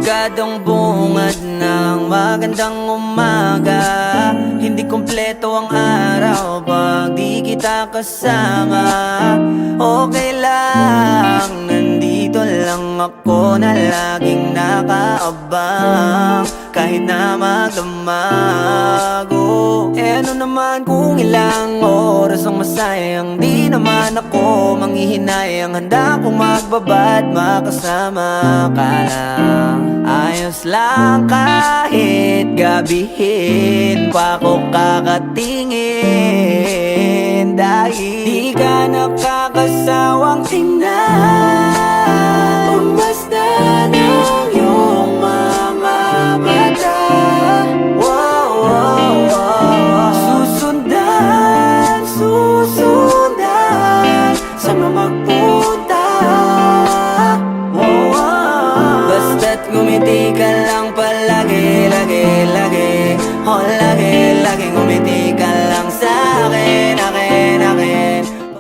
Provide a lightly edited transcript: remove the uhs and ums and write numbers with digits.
Delikadong bungad ng magandang umaga. Hindi kumpleto ang araw pag di kita kasama. Okay lang, nandito lang ako na laging nakaabang. Kahit na magdamag, ano naman kung ilang oras ang masayang. Di naman ako manghihinayang, handa kong magbaba at makasama ka lang. Ayos lang kahit gabihin pa ako kakatingin. Dahil di ka nakakasawang tingnan. Pumasdan ang iyong mga mata. Susundan, susundan, saan mo magpunta? Basta't ngumiti ka lang palagi, lagi, lagi. Oh, lagi, lagi ngumiti